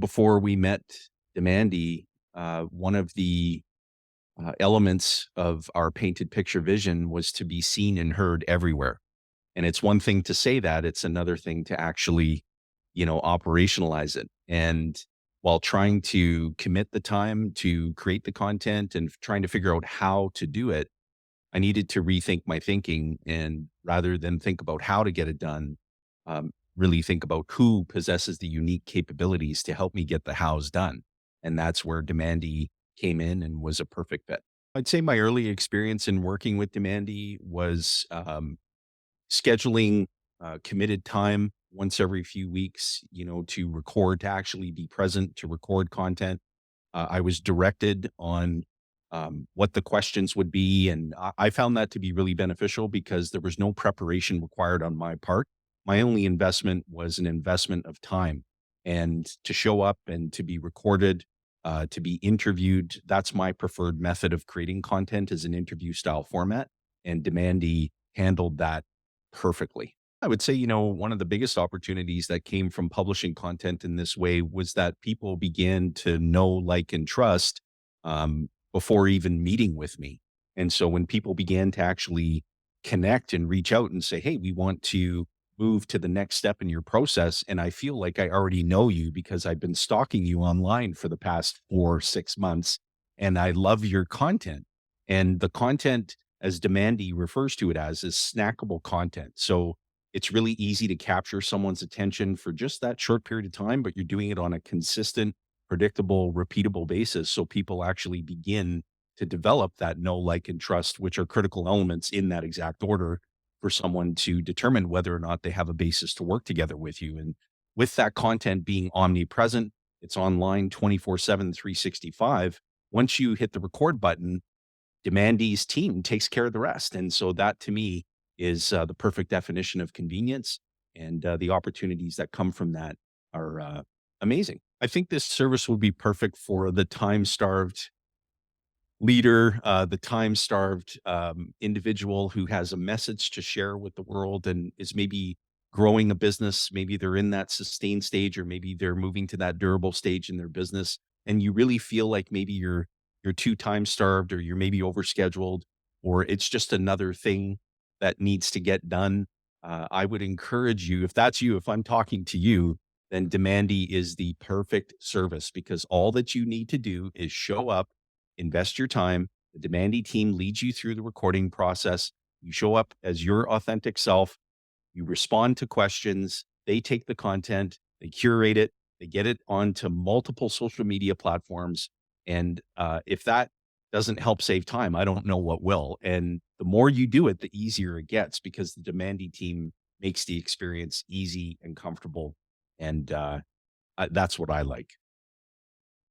Before we met Demandii, one of the elements of our painted picture vision was to be seen and heard everywhere. And it's one thing to say that, it's another thing to actually, operationalize it. And while trying to commit the time to create the content and trying to figure out how to do it, I needed to rethink my thinking. And rather than think about how to get it done, really think about who possesses the unique capabilities to help me get the hows done. And that's where Demandii came in and was a perfect fit. I'd say my early experience in working with Demandii was scheduling committed time once every few weeks, to record, to actually be present, to record content. I was directed on what the questions would be. And I found that to be really beneficial because there was no preparation required on my part. My only investment was an investment of time and to show up and to be recorded, to be interviewed. That's my preferred method of creating content is an interview style format. And Demandii handled that perfectly. I would say, one of the biggest opportunities that came from publishing content in this way was that people began to know, like, and trust before even meeting with me. And so when people began to actually connect and reach out and say, hey, we want to move to the next step in your process. And I feel like I already know you because I've been stalking you online for the past 4 or 6 months. And I love your content. And the content, as Demandii refers to it as, is snackable content. So it's really easy to capture someone's attention for just that short period of time, but you're doing it on a consistent, predictable, repeatable basis. So people actually begin to develop that know, like, and trust, which are critical elements in that exact order for someone to determine whether or not they have a basis to work together with you. And with that content being omnipresent, it's online 24/7, 365. Once you hit the record button, Demandii's team takes care of the rest. And so that to me is the perfect definition of convenience. And the opportunities that come from that are amazing. I think this service would be perfect for the time starved leader, the time starved individual who has a message to share with the world and is maybe growing a business. Maybe they're in that sustained stage, or maybe they're moving to that durable stage in their business. And you really feel like maybe you're too time starved, or you're maybe overscheduled, or it's just another thing that needs to get done. I would encourage you, if that's you, if I'm talking to you, then Demandii is the perfect service because all that you need to do is show up, invest your time. The Demandii team leads you through the recording process. You show up as your authentic self. You respond to questions. They take the content, they curate it, they get it onto multiple social media platforms. And if that doesn't help save time, I don't know what will. And the more you do it, the easier it gets because the Demandii team makes the experience easy and comfortable. And that's what I like.